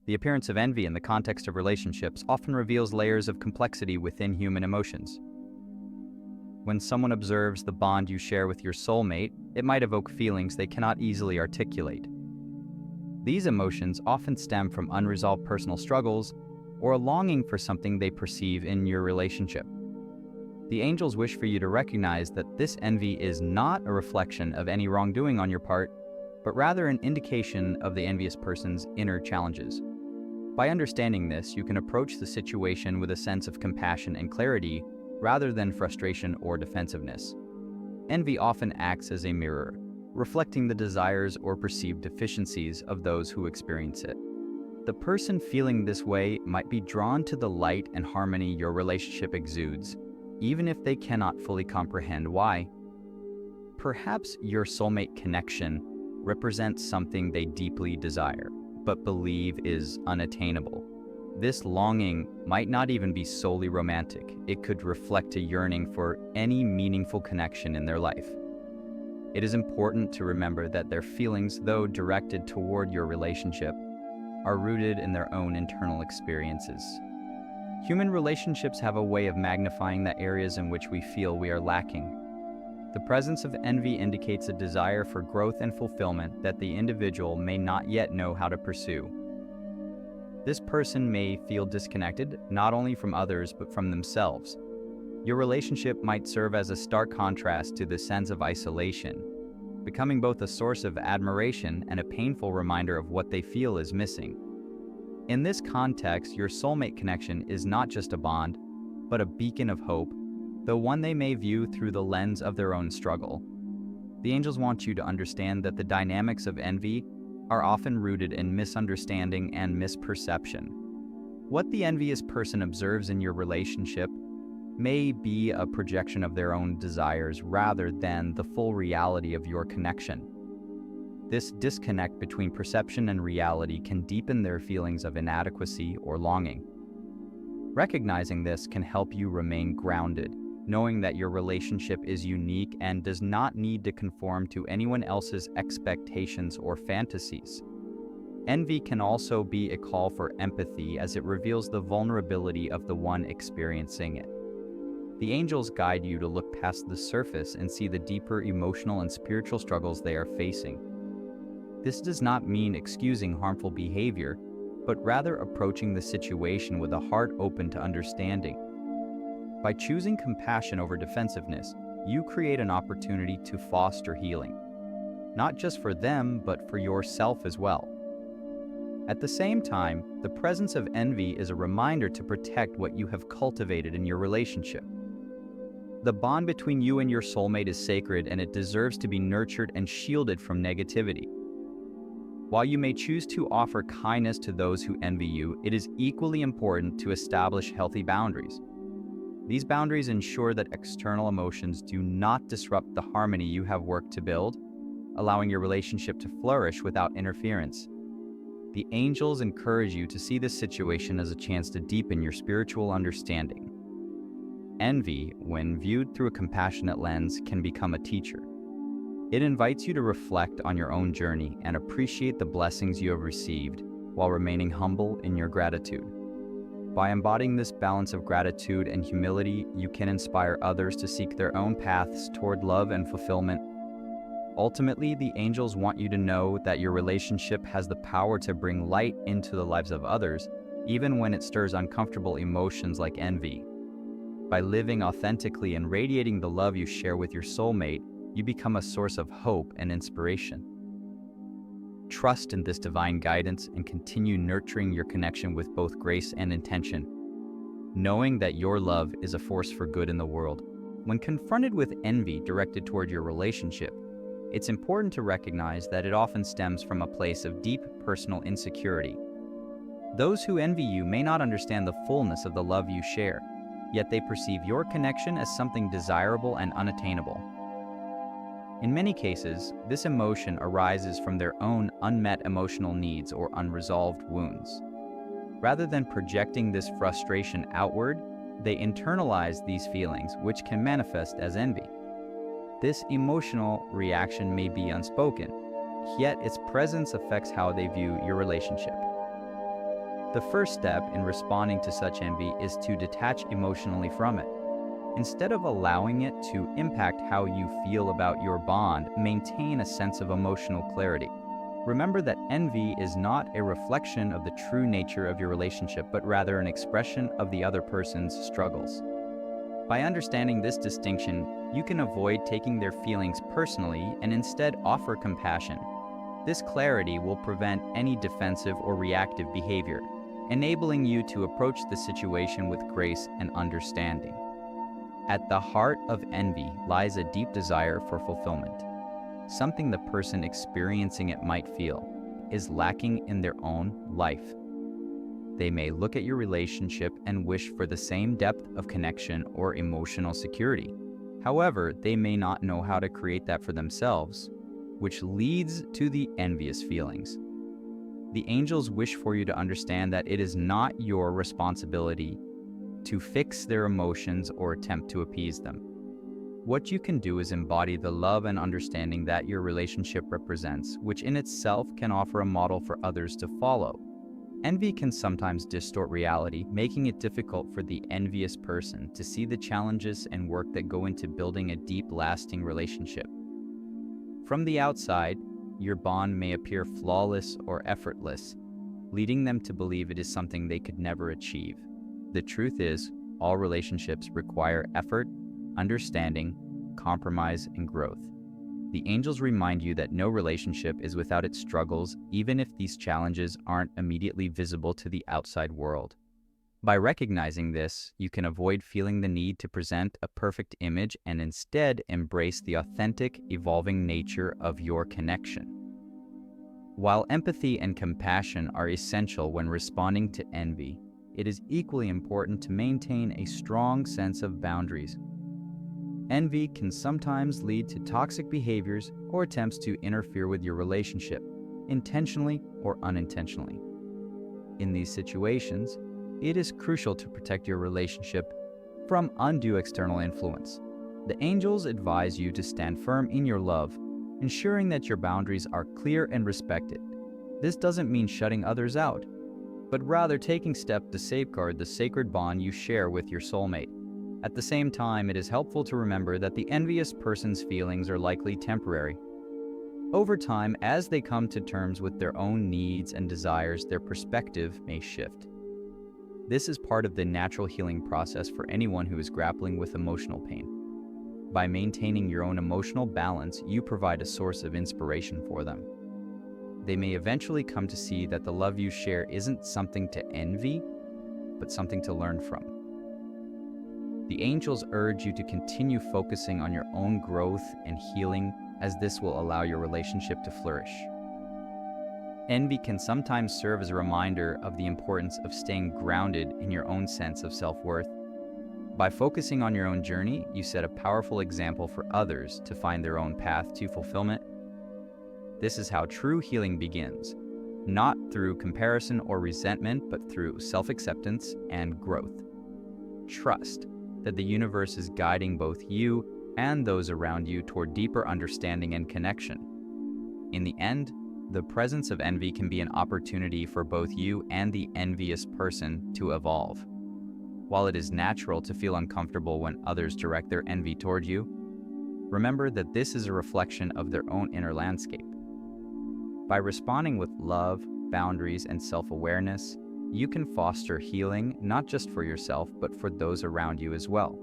The appearance of envy in the context of relationships often reveals layers of complexity within human emotions. When someone observes the bond you share with your soulmate, it might evoke feelings they cannot easily articulate. These emotions often stem from unresolved personal struggles or a longing for something they perceive in your relationship. The angels wish for you to recognize that this envy is not a reflection of any wrongdoing on your part, but rather an indication of the envious person's inner challenges. By understanding this, you can approach the situation with a sense of compassion and clarity rather than frustration or defensiveness. Envy often acts as a mirror, reflecting the desires or perceived deficiencies of those who experience it. The person feeling this way might be drawn to the light and harmony your relationship exudes, even if they cannot fully comprehend why. Perhaps your soulmate connection represents something they deeply desire, but believe is unattainable. This longing might not even be solely romantic. It could reflect a yearning for any meaningful connection in their life. It is important to remember that their feelings, though directed toward your relationship, are rooted in their own internal experiences. Human relationships have a way of magnifying the areas in which we feel we are lacking. The presence of envy indicates a desire for growth and fulfillment that the individual may not yet know how to pursue. This person may feel disconnected not only from others but from themselves. Your relationship might serve as a stark contrast to the sense of isolation, becoming both a source of admiration and a painful reminder of what they feel is missing. In this context, your soulmate connection is not just a bond, but a beacon of hope, though one they may view through the lens of their own struggle. The angels want you to understand that the dynamics of envy are often rooted in misunderstanding and misperception. What the envious person observes in your relationship may be a projection of their own desires rather than the full reality of your connection. This disconnect between perception and reality can deepen their feelings of inadequacy or longing. Recognizing this can help you remain grounded, knowing that your relationship is unique and does not need to conform to anyone else's expectations or fantasies. Envy can also be a call for empathy as it reveals the vulnerability of the one experiencing it. The angels guide you to look past the surface and see the deeper emotional and spiritual struggles they are facing. This does not mean excusing harmful behavior, but rather approaching the situation with a heart open to understanding. By choosing compassion over defensiveness, you create an opportunity to foster healing, not just for them, but for yourself as well. At the same time, the presence of envy is a reminder to protect what you have cultivated in your relationship. The bond between you and your soulmate is sacred, and it deserves to be nurtured and shielded from negativity. While you may choose to offer kindness to those who envy you, it is equally important to establish healthy boundaries. These boundaries ensure that external emotions do not disrupt the harmony you have worked to build, allowing your relationship to flourish without interference. The angels encourage you to see this situation as a chance to deepen your spiritual understanding. Envy, when viewed through a compassionate lens, can become a teacher. It invites you to reflect on your own journey and appreciate the blessings you have received while remaining humble in your gratitude. By embodying this balance of gratitude and humility, you can inspire others to seek their own paths toward love and fulfillment. Ultimately, the angels want you to know that your relationship has the power to bring light into the lives of others, even when it stirs uncomfortable emotions like envy. By living authentically and radiating the love you share with your soulmate, you become a source of hope and inspiration. Trust in this divine guidance and continue nurturing your connection with both grace and intention, knowing that your love is a force for good in the world. When confronted with envy directed toward your relationship, it's important to recognize that it often stems from a place of deep personal insecurity. Those who envy you may not understand the fullness of the love you share, yet they perceive your connection as something desirable and unattainable. In many cases, this emotion arises from their own unmet emotional needs or unresolved wounds. Rather than projecting this frustration outward, they internalize these feelings, which can manifest as envy. This emotional reaction may be unspoken, yet its presence affects how they view your relationship. The first step in responding to such envy is to detach emotionally from it. Instead of allowing it to impact how you feel about your bond, maintain a sense of emotional clarity. Remember that envy is not a reflection of the true nature of your relationship, but rather an expression of the other person's struggles. By understanding this distinction, you can avoid taking their feelings personally and instead offer compassion. This clarity will prevent any defensive or reactive behavior, enabling you to approach the situation with grace and understanding. At the heart of envy lies a deep desire for fulfillment. Something the person experiencing it might feel is lacking in their own life. They may look at your relationship and wish for the same depth of connection or emotional security. However, they may not know how to create that for themselves, which leads to the envious feelings. The angels wish for you to understand that it is not your responsibility to fix their emotions or attempt to appease them. What you can do is embody the love and understanding that your relationship represents, which in itself can offer a model for others to follow. Envy can sometimes distort reality, making it difficult for the envious person to see the challenges and work that go into building a deep, lasting relationship. From the outside, your bond may appear flawless or effortless, leading them to believe it is something they could never achieve. The truth is, all relationships require effort, understanding, compromise, and growth. The angels remind you that no relationship is without its struggles, even if these challenges aren't immediately visible to the outside world. By recognizing this, you can avoid feeling the need to present a perfect image and instead embrace the authentic, evolving nature of your connection. While empathy and compassion are essential when responding to envy, it is equally important to maintain a strong sense of boundaries. Envy can sometimes lead to toxic behaviors or attempts to interfere with your relationship, intentionally or unintentionally. In these situations, it is crucial to protect your relationship from undue external influence. The angels advise you to stand firm in your love, ensuring that your boundaries are clear and respected. This doesn't mean shutting others out, but rather taking steps to safeguard the sacred bond you share with your soulmate. At the same time, it is helpful to remember that the envious person's feelings are likely temporary. Over time, as they come to terms with their own needs and desires, their perspective may shift. This is part of the natural healing process for anyone who is grappling with emotional pain. By maintaining your own emotional balance, you provide a source of inspiration for them. They may eventually come to see that the love you share isn't something to envy, but something to learn from. The angels urge you to continue focusing on your own growth and healing, as this will allow your relationship to flourish. Envy can sometimes serve as a reminder of the importance of staying grounded in your own sense of self-worth. By focusing on your own journey, you set a powerful example for others to find their own path to fulfillment. This is how true healing begins, not through comparison or resentment, but through self-acceptance and growth. Trust that the universe is guiding both you and those around you toward deeper understanding and connection. In the end, the presence of envy can be an opportunity for both you and the envious person to evolve. While it is natural to feel uncomfortable when others direct their envy toward you, remember that this is a reflection of their own inner landscape. By responding with love, boundaries, and self-awareness, you can foster healing not just for yourself, but for those around you as well.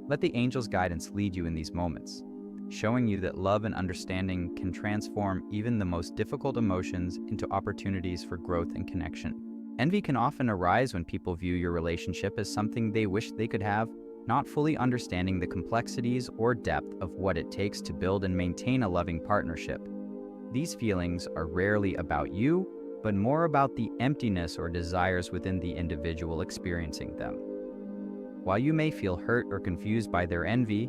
Let the angels' guidance lead you in these moments, showing you that love and understanding can transform even the most difficult emotions into opportunities for growth and connection. Envy can often arise when people view your relationship as something they wish they could have, not fully understanding the complexities or depth of what it takes to build and maintain a loving partnership. These feelings are rarely about you, but more about the emptiness or desires within the individual experiencing them. While you may feel hurt or confused by their envy,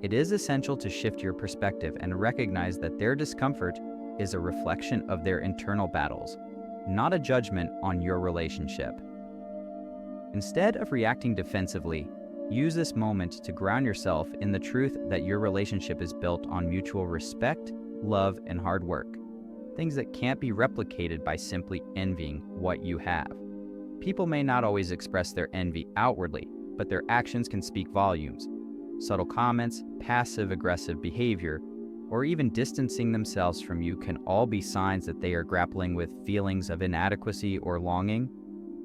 it is essential to shift your perspective and recognize that their discomfort is a reflection of their internal battles, not a judgment on your relationship. Instead of reacting defensively, use this moment to ground yourself in the truth that your relationship is built on mutual respect, love, and hard work, things that can't be replicated by simply envying what you have. People may not always express their envy outwardly, but their actions can speak volumes. Subtle comments, passive-aggressive behavior, or even distancing themselves from you can all be signs that they are grappling with feelings of inadequacy or longing.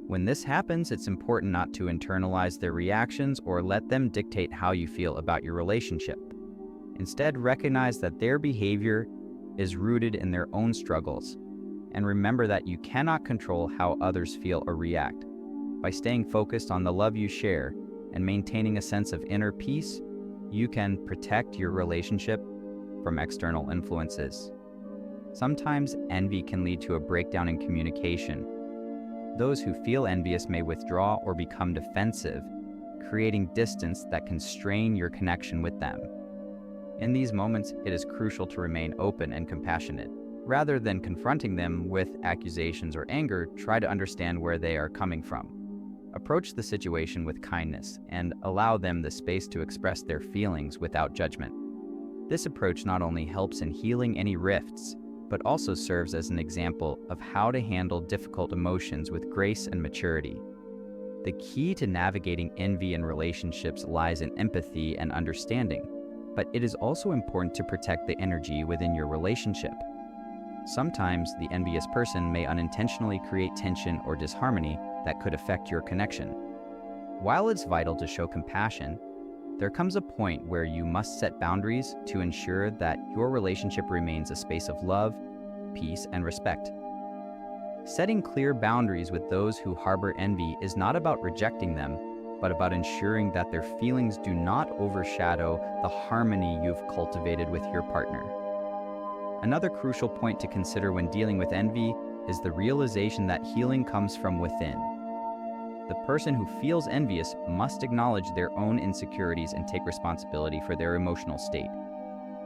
When this happens, it's important not to internalize their reactions or let them dictate how you feel about your relationship. Instead, recognize that their behavior is rooted in their own struggles, and remember that you cannot control how others feel or react. By staying focused on the love you share and maintaining a sense of inner peace, you can protect your relationship from external influences. Sometimes envy can lead to a breakdown in communication. Those who feel envious may withdraw or become defensive, creating distance that can strain your connection with them. In these moments, it is crucial to remain open and compassionate. Rather than confronting them with accusations or anger, try to understand where they are coming from. Approach the situation with kindness and allow them the space to express their feelings without judgment. This approach not only helps in healing any rifts, but also serves as an example of how to handle difficult emotions with grace and maturity. The key to navigating envy in relationships lies in empathy and understanding, but it is also important to protect the energy within your relationship. Sometimes the envious person may unintentionally create tension or disharmony that could affect your connection. While it's vital to show compassion, there comes a point where you must set boundaries to ensure that your relationship remains a space of love, peace, and respect. Setting clear boundaries with those who harbor envy is not about rejecting them, but about ensuring that their feelings do not overshadow the harmony you've cultivated with your partner. Another crucial point to consider when dealing with envy is the realization that healing comes from within. The person who feels envious must acknowledge their own insecurities and take responsibility for their emotional state.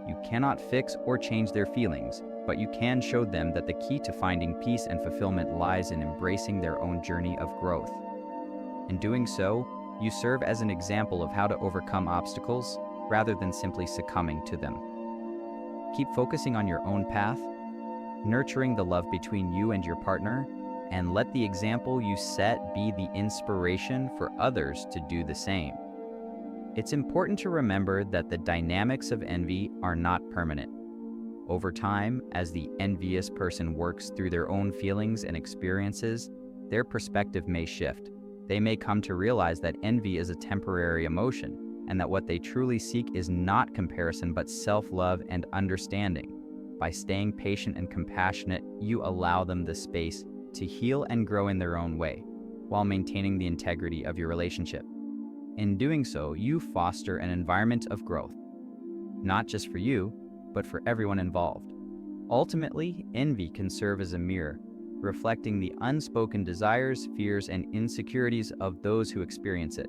You cannot fix or change their feelings, but you can show them that the key to finding peace and fulfillment lies in embracing their own journey of growth. In doing so, you serve as an example of how to overcome obstacles rather than simply succumbing to them. Keep focusing on your own path, nurturing the love between you and your partner, and let the example you set be the inspiration for others to do the same. It's important to remember that the dynamics of envy are not permanent. Over time, as the envious person works through their own feelings and experiences, their perspective may shift. They may come to realize that envy is a temporary emotion, and that what they truly seek is not comparison but self-love and understanding. By staying patient and compassionate, you allow them the space to heal and grow in their own way, while maintaining the integrity of your relationship. In doing so, you foster an environment of growth, not just for you, but for everyone involved. Ultimately, envy can serve as a mirror, reflecting the unspoken desires, fears, and insecurities of those who experience it.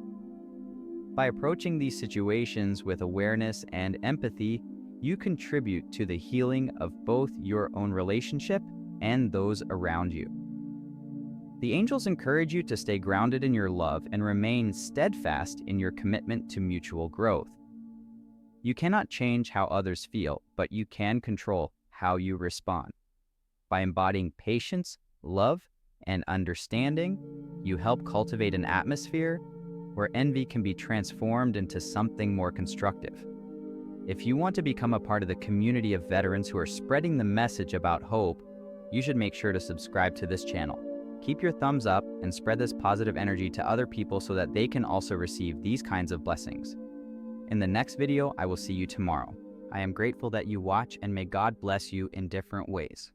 By approaching these situations with awareness and empathy, you contribute to the healing of both your own relationship and those around you. The angels encourage you to stay grounded in your love and remain steadfast in your commitment to mutual growth. You cannot change how others feel, but you can control how you respond. By embodying patience, love, and understanding, you help cultivate an atmosphere where envy can be transformed into something more constructive. If you want to become a part of the community of veterans who are spreading the message about hope, you should make sure to subscribe to this channel. Keep your thumbs up and spread this positive energy to other people so that they can also receive these kinds of blessings. In the next video, I will see you tomorrow. I am grateful that you watch, and may God bless you in different ways.